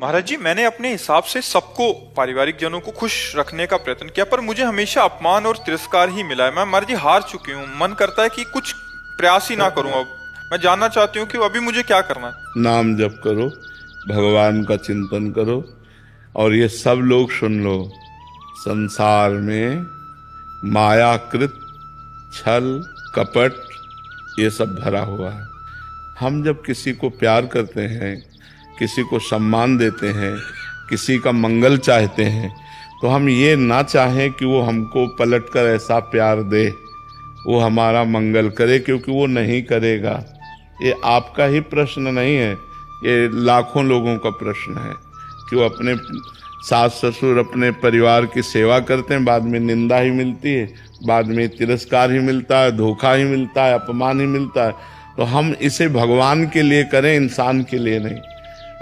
महाराज जी, मैंने अपने हिसाब से सबको, पारिवारिक जनों को खुश रखने का प्रयत्न किया, पर मुझे हमेशा अपमान और तिरस्कार ही मिला है। मैं महाराज जी हार चुकी हूँ। मन करता है कि कुछ प्रयास ही ना करूं। अब मैं जानना चाहती हूँ कि अभी मुझे क्या करना है। नाम जप करो, भगवान का चिंतन करो। और ये सब लोग सुन लो, संसार में मायाकृत छल कपट ये सब भरा हुआ है। हम जब किसी को प्यार करते हैं, किसी को सम्मान देते हैं, किसी का मंगल चाहते हैं, तो हम ये ना चाहें कि वो हमको पलटकर ऐसा प्यार दे, वो हमारा मंगल करे, क्योंकि वो नहीं करेगा। ये आपका ही प्रश्न नहीं है, ये लाखों लोगों का प्रश्न है कि वो अपने सास ससुर, अपने परिवार की सेवा करते हैं, बाद में निंदा ही मिलती है, बाद में तिरस्कार ही मिलता है, धोखा ही मिलता है, अपमान ही मिलता है। तो हम इसे भगवान के लिए करें, इंसान के लिए नहीं।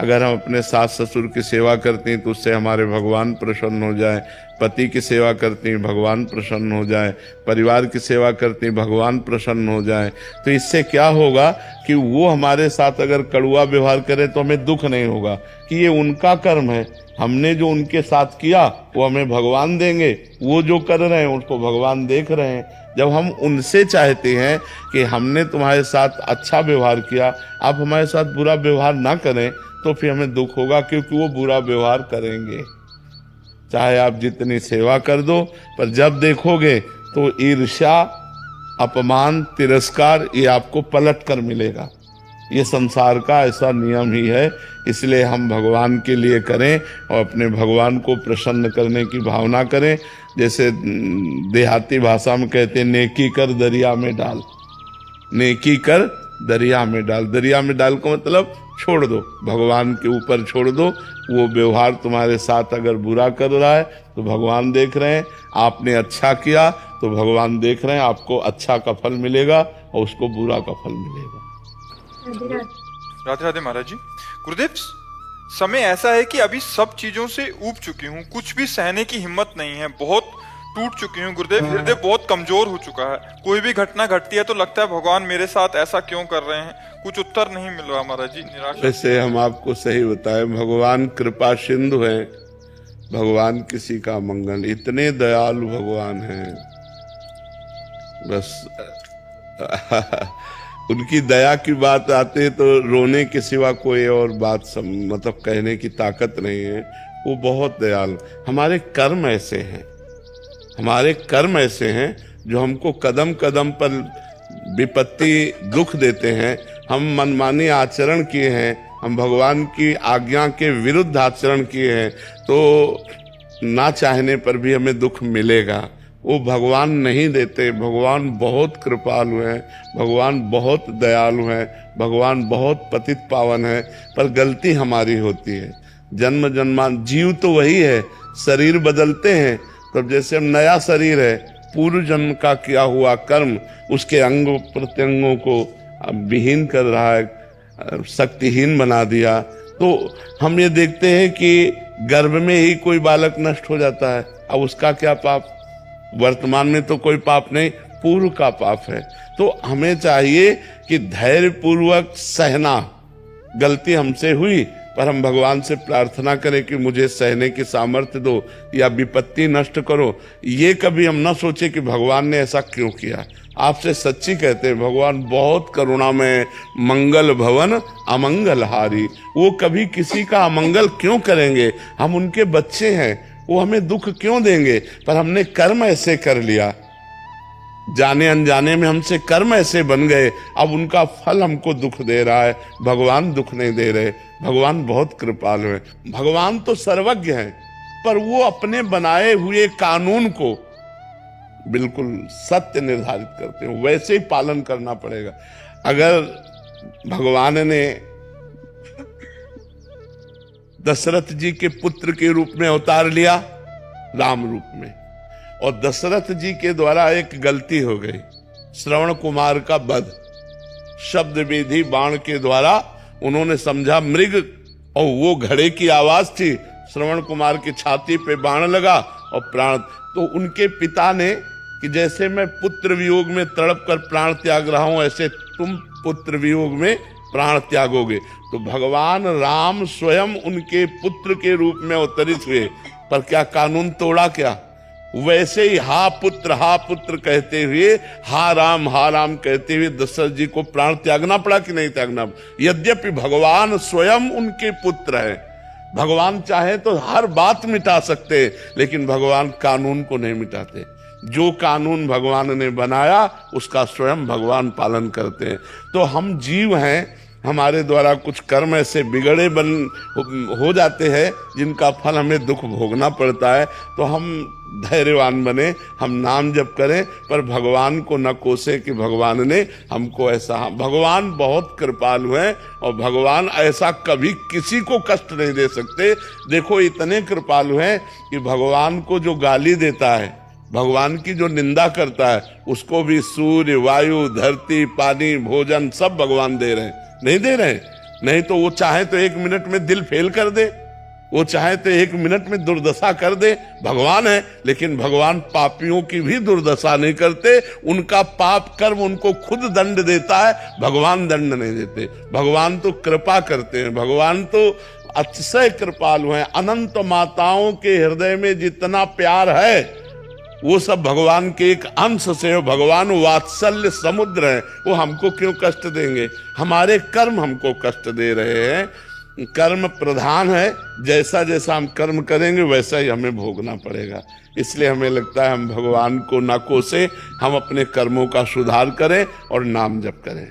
अगर हम अपने सास ससुर की सेवा करते हैं तो उससे हमारे भगवान प्रसन्न हो जाए, पति की सेवा करते हैं भगवान प्रसन्न हो जाए, परिवार की सेवा करते हैं भगवान प्रसन्न हो जाए, तो इससे क्या होगा कि वो हमारे साथ अगर कड़ुआ व्यवहार करे तो हमें दुख नहीं होगा कि ये उनका कर्म है, हमने जो उनके साथ किया वो हमें भगवान देंगे, वो जो कर रहे हैं उसको भगवान देख रहे हैं। जब हम उनसे चाहते हैं कि हमने तुम्हारे साथ अच्छा व्यवहार किया, आप हमारे साथ बुरा व्यवहार ना करें, तो फिर हमें दुख होगा, क्योंकि वो बुरा व्यवहार करेंगे। चाहे आप जितनी सेवा कर दो, पर जब देखोगे तो ईर्ष्या, अपमान, तिरस्कार ये आपको पलट कर मिलेगा। ये संसार का ऐसा नियम ही है। इसलिए हम भगवान के लिए करें और अपने भगवान को प्रसन्न करने की भावना करें। जैसे देहाती भाषा में कहते हैं, नेकी कर दरिया में डाल। नेकी कर दरिया में डाल। दरिया में डाल का मतलब छोड़ दो, भगवान के ऊपर छोड़ दो। वो व्यवहार तुम्हारे साथ अगर बुरा कर रहा है तो भगवान देख रहे हैं, आपने अच्छा किया तो भगवान देख रहे हैं, आपको अच्छा का फल मिलेगा और उसको बुरा का फल मिलेगा। राधे राधे महाराज जी। गुरुदेव, समय ऐसा है कि अभी सब चीजों से ऊब चुकी हूँ, कुछ भी सहने की हिम्मत नहीं है, बहुत टूट चुकी हूँ गुरुदेव। हृदय बहुत कमजोर हो चुका है। कोई भी घटना घटती है तो लगता है भगवान मेरे साथ ऐसा क्यों कर रहे हैं। कुछ उत्तर नहीं मिल रहा महाराज जी, निराशा। वैसे हम आपको सही बताएं, भगवान कृपा सिंधु है, भगवान किसी का मंगल, इतने दयालु भगवान हैं। बस उनकी दया की बात आते तो रोने के सिवा कोई और बात मतलब कहने की ताकत नहीं है। वो बहुत दयालु। हमारे कर्म ऐसे हैं, हमारे कर्म ऐसे हैं जो हमको कदम कदम पर विपत्ति दुख देते हैं। हम मनमानी आचरण किए हैं, हम भगवान की आज्ञा के विरुद्ध आचरण किए हैं, तो ना चाहने पर भी हमें दुख मिलेगा। वो भगवान नहीं देते। भगवान बहुत कृपालु हैं, भगवान बहुत दयालु हैं, भगवान बहुत पतित पावन है, पर गलती हमारी होती है। जन्म जन्मान जीव तो वही है, शरीर बदलते हैं। तब जैसे हम नया शरीर है, पूर्व जन्म का किया हुआ कर्म उसके अंग प्रत्यंगों को विहीन कर रहा है, शक्तिहीन बना दिया। तो हम ये देखते हैं कि गर्भ में ही कोई बालक नष्ट हो जाता है, अब उसका क्या पाप। वर्तमान में तो कोई पाप नहीं, पूर्व का पाप है। तो हमें चाहिए कि धैर्य पूर्वक सहना। गलती हमसे हुई, पर हम भगवान से प्रार्थना करें कि मुझे सहने की सामर्थ्य दो या विपत्ति नष्ट करो। ये कभी हम ना सोचे कि भगवान ने ऐसा क्यों किया। आपसे सच्ची कहते हैं, भगवान बहुत करुणामय, मंगल भवन अमंगल हारी। वो कभी किसी का अमंगल क्यों करेंगे। हम उनके बच्चे हैं, वो हमें दुख क्यों देंगे। पर हमने कर्म ऐसे कर लिया, जाने अनजाने में हमसे कर्म ऐसे बन गए, अब उनका फल हमको दुख दे रहा है। भगवान दुख नहीं दे रहे, भगवान बहुत कृपालु है। भगवान तो सर्वज्ञ हैं, पर वो अपने बनाए हुए कानून को बिल्कुल सत्य निर्धारित करते हैं, वैसे ही पालन करना पड़ेगा। अगर भगवान ने दशरथ जी के पुत्र के रूप में अवतार लिया, राम रूप में, और दशरथ जी के द्वारा एक गलती हो गई, श्रवण कुमार का वध। शब्द विधि बाण के द्वारा उन्होंने समझा मृग, और वो घड़े की आवाज थी, श्रवण कुमार की छाती पे बाण लगा और प्राण। तो उनके पिता ने कि जैसे मैं पुत्र वियोग में तड़प कर प्राण त्याग रहा हूं, ऐसे तुम पुत्र वियोग में प्राण त्यागोगे। तो भगवान राम स्वयं उनके पुत्र के रूप में अवतरित हुए, पर क्या कानून तोड़ा क्या? वैसे ही हा पुत्र कहते हुए हा राम कहते हुए दशरथ जी को प्राण त्यागना पड़ा कि नहीं त्यागना? यद्यपि भगवान स्वयं उनके पुत्र हैं, भगवान चाहे तो हर बात मिटा सकते, लेकिन भगवान कानून को नहीं मिटाते। जो कानून भगवान ने बनाया उसका स्वयं भगवान पालन करते हैं। तो हम जीव हैं, हमारे द्वारा कुछ कर्म ऐसे बिगड़े हो जाते हैं जिनका फल हमें दुख भोगना पड़ता है। तो हम धैर्यवान बने, हम नाम जप करें, पर भगवान को न कोसे कि भगवान ने हमको ऐसा। भगवान बहुत कृपालु हैं और भगवान ऐसा कभी किसी को कष्ट नहीं दे सकते। देखो इतने कृपालु हैं कि भगवान को जो गाली देता है, भगवान की जो निंदा करता है, उसको भी सूर्य, वायु, धरती, पानी, भोजन सब भगवान दे रहे हैं। नहीं दे रहे? नहीं तो वो चाहे तो 1 मिनट में दिल फेल कर दे, वो चाहे तो 1 मिनट में दुर्दशा कर दे, भगवान है। लेकिन भगवान पापियों की भी दुर्दशा नहीं करते, उनका पाप कर्म उनको खुद दंड देता है, भगवान दंड नहीं देते। भगवान तो कृपा करते हैं, भगवान तो अतिशय कृपालु हैं। अनंत माताओं के हृदय में जितना प्यार है वो सब भगवान के एक अंश से। भगवान वात्सल्य समुद्र है, वो हमको क्यों कष्ट देंगे? हमारे कर्म हमको कष्ट दे रहे हैं। कर्म प्रधान है, जैसा जैसा हम कर्म करेंगे वैसा ही हमें भोगना पड़ेगा। इसलिए हमें लगता है हम भगवान को ना कोसे, हम अपने कर्मों का सुधार करें और नाम जप करें।